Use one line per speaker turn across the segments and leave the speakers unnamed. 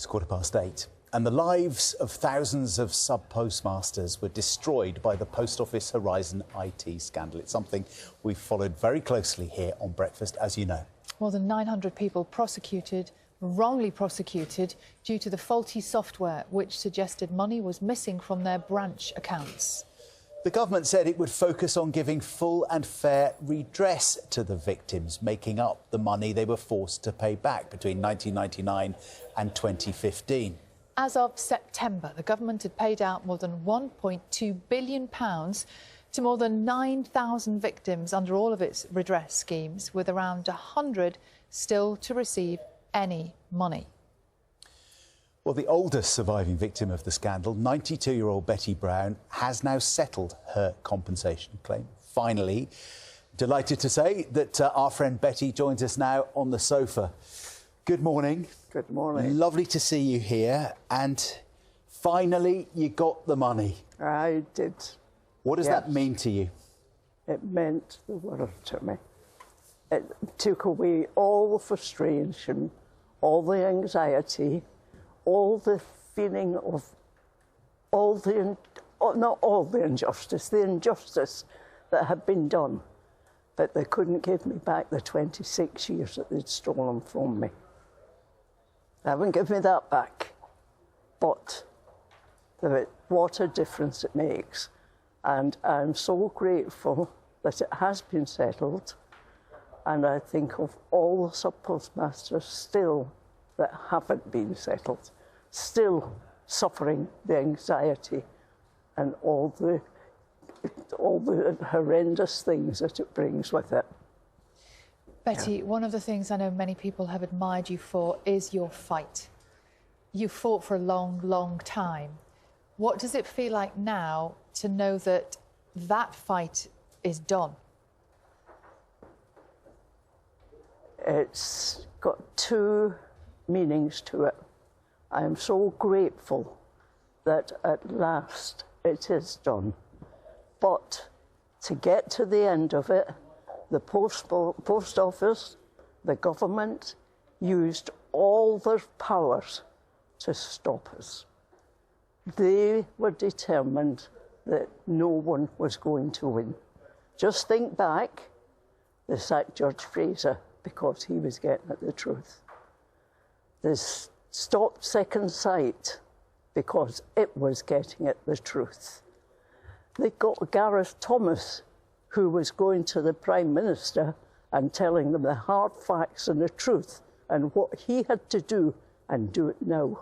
It's 8:15, and the lives of thousands of sub-postmasters were destroyed by the Post Office Horizon IT scandal. It's something we've followed very closely here on Breakfast, as you know.
More than 900 people wrongly prosecuted, due to the faulty software which suggested money was missing from their branch accounts.
The government said it would focus on giving full and fair redress to the victims, making up the money they were forced to pay back between 1999 and 2015.
As of September, the government had paid out more than £1.2 billion to more than 9,000 victims under all of its redress schemes, with around 100 still to receive any money.
Well, the oldest surviving victim of the scandal, 92-year-old Betty Brown, has now settled her compensation claim. Finally, delighted to say that our friend Betty joins us now on the sofa. Good morning.
Good morning.
Lovely to see you here. And finally, you got the money.
I did.
What does that mean to you?
It meant the world to me. It took away all the frustration, all the anxiety, all the feeling of not all the injustice, the injustice that had been done. But they couldn't give me back the 26 years that they'd stolen from me. They haven't given me that back. But what a difference it makes. And I'm so grateful that it has been settled. And I think of all the sub-postmasters still that haven't been settled, still suffering the anxiety and all the horrendous things that it brings with it.
Betty, one of the things I know many people have admired you for is your fight. You fought for a long, long time. What does it feel like now to know that that fight is done?
It's got two meanings to it. I am so grateful that at last it is done. But to get to the end of it, the post office, the government, used all their powers to stop us. They were determined that no one was going to win. Just think back, they sacked George Fraser because he was getting at the truth. They stopped Second Sight because it was getting at the truth. They got Gareth Thomas, who was going to the Prime Minister and telling them the hard facts and the truth and what he had to do and do it now.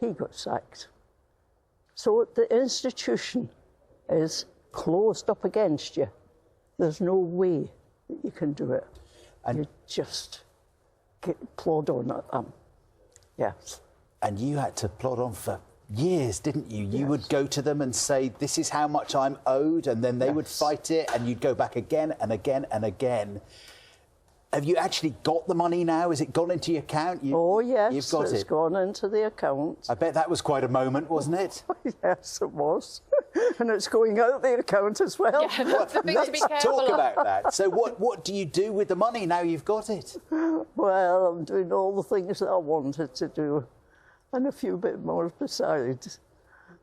He got sacked. So the institution is closed up against you. There's no way that you can do it. And you just plod on at them. Yes. And
you had to plod on for years, didn't you? You
Yes.
would go to them and say, this is how much I'm owed, and then they would fight it, and you'd go back again and again and again. Have you actually got the money now? Has it gone into your account?
Oh, yes,
you've got
it's gone into the account.
I bet that was quite a moment, wasn't it?
Yes, it was. And it's going out the account as well.
Yeah, that's the thing to be careful
Talk
of.
about that. So what do you do with the money now you've got it?
Well, I'm doing all the things that I wanted to do and a few bit more besides,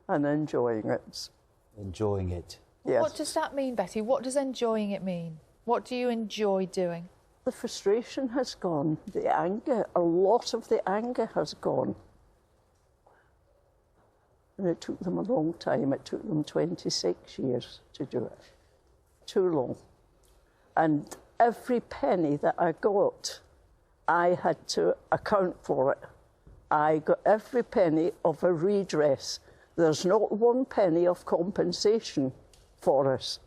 and enjoying it.
Enjoying it.
Yes.
What does that mean, Betty? What does enjoying it mean? What do you enjoy doing?
The frustration has gone, the anger, a lot of the anger has gone. And it took them a long time. It took them 26 years to do it. Too long. And every penny that I got, I had to account for it. I got every penny of a redress. There's not one penny of compensation for us.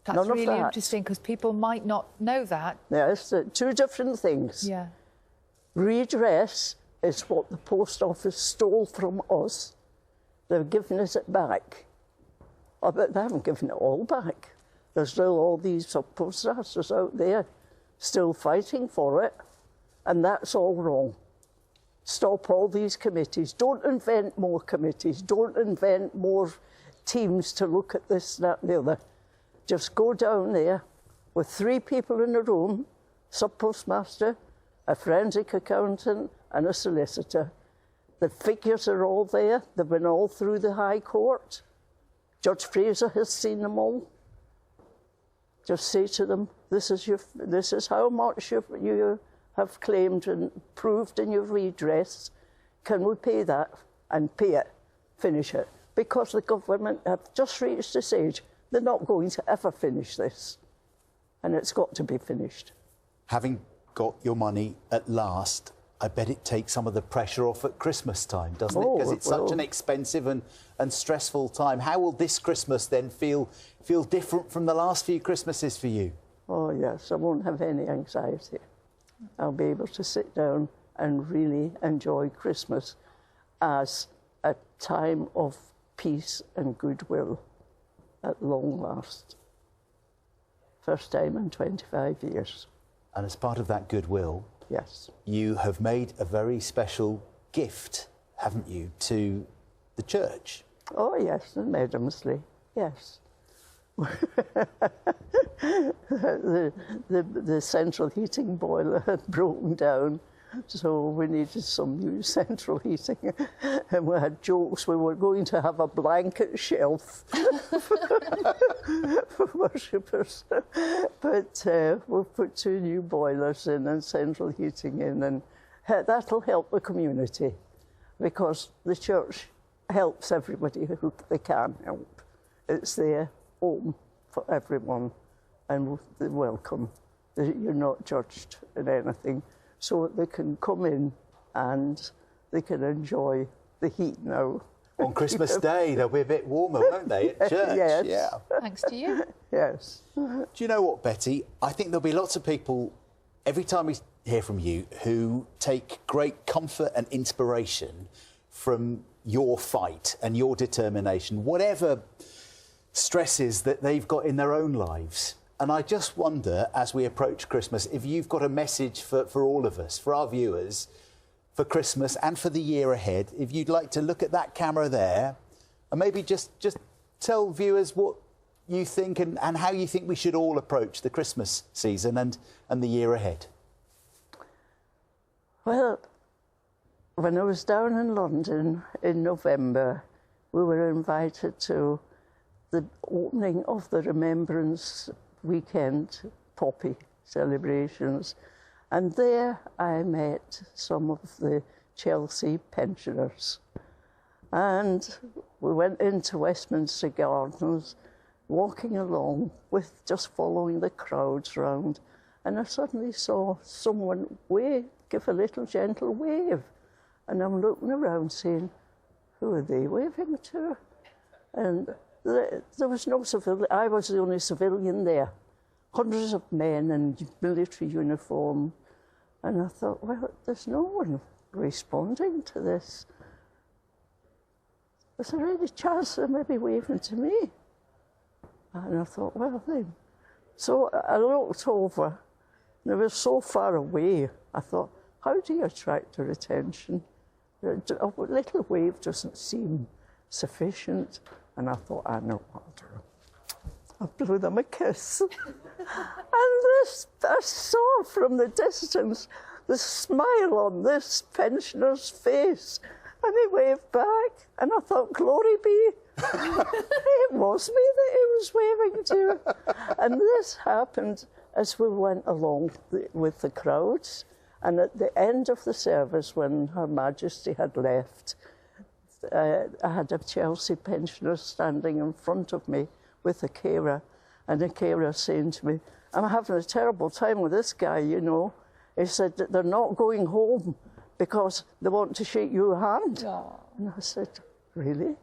That's
None of
really
that.
interesting, because people might not know that.
Yes, two different things.
Yeah.
Redress is what the post office stole from us. They've given us it back. Oh, but they haven't given it all back. There's still all these sub-postmasters out there still fighting for it, and that's all wrong. Stop all these committees. Don't invent more committees. Don't invent more teams to look at this, that, and the other. Just go down there with 3 people in a room, sub-postmaster, a forensic accountant and a solicitor. The figures are all there. They've been all through the High Court. Judge Fraser has seen them all. Just say to them, this is how much you have claimed and proved in your redress. Can we pay that? And pay it, finish it. Because the government have just reached this age, they're not going to ever finish this. And it's got to be finished.
Having got your money at last, I bet it takes some of the pressure off at Christmas time, doesn't it? Because it's such an expensive and stressful time. How will this Christmas then feel different from the last few Christmases for you?
Oh, yes, I won't have any anxiety. I'll be able to sit down and really enjoy Christmas as a time of peace and goodwill at long last. First time in 25 years.
And as part of that goodwill,
yes,
you have made a very special gift, haven't you, to the church?
Oh, yes, enormously, yes. the central heating boiler had broken down, so we needed some new central heating. And we had jokes, we were going to have a blanket shelf for worshippers. But we've put 2 new boilers in and central heating in, and that'll help the community, because the church helps everybody who they can help. It's their home for everyone, and they're welcome. You're not judged in anything, so they can come in and they can enjoy the heat now.
On Christmas Day, they'll be a bit warmer, won't they, at church?
Yes.
Yeah.
Thanks to you.
Yes.
Do you know what, Betty? I think there'll be lots of people, every time we hear from you, who take great comfort and inspiration from your fight and your determination, whatever stresses that they've got in their own lives. And I just wonder, as we approach Christmas, if you've got a message for all of us, for our viewers, for Christmas and for the year ahead, if you'd like to look at that camera there and maybe just tell viewers what you think and how you think we should all approach the Christmas season and the year ahead.
Well, when I was down in London in November, we were invited to the opening of the Remembrance Weekend Poppy celebrations. And there I met some of the Chelsea pensioners. And we went into Westminster Gardens, walking along with just following the crowds round. And I suddenly saw someone give a little gentle wave. And I'm looking around saying, who are they waving to? And there was no civilian. I was the only civilian there. Hundreds of men in military uniform. And I thought, well, there's no one responding to this. Is there any chance they may be waving to me? And I thought, well, then. So I looked over, and they were so far away. I thought, how do you attract their attention? A little wave doesn't seem sufficient. And I thought, I know what I'll do. I blew them a kiss. And I saw from the distance the smile on this pensioner's face. And he waved back. And I thought, glory be. It was me that he was waving to. And this happened as we went along with the crowds. And at the end of the service, when Her Majesty had left, I had a Chelsea pensioner standing in front of me with a carer, and the carer saying to me, I'm having a terrible time with this guy, you know. He said that they're not going home because they want to shake your hand.
Aww.
And I said, really?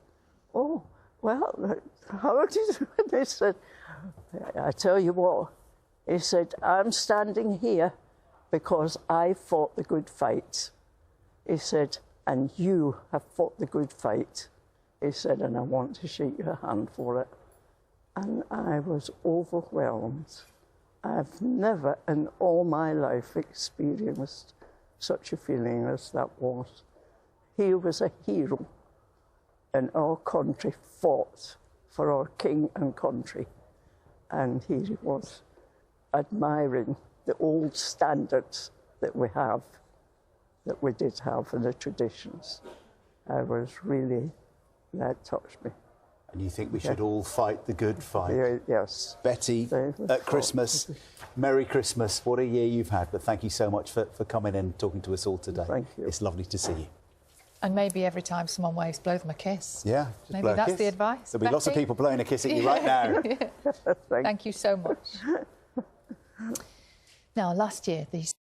Oh, well, how did you do it? He said, I tell you what, he said, I'm standing here because I fought the good fight. He said, and you have fought the good fight. He said, and I want to shake your hand for it. And I was overwhelmed. I've never in all my life experienced such a feeling as that was. He was a hero, and our country fought for our king and country. And he was admiring the old standards that we have that we did have and the traditions was really, that touched me.
And you think we should all fight the good fight?
Yes.
Betty, at Christmas, Merry Christmas. What a year you've had. But thank you so much for coming in and talking to us all today.
Thank you.
It's lovely to see you.
And maybe every time someone waves, blow them a kiss.
Yeah, just
maybe
blow a
that's
kiss.
the advice.
There'll be lots of
Betty?
people blowing a kiss at you right now.
Thank you so much. Now, last year, these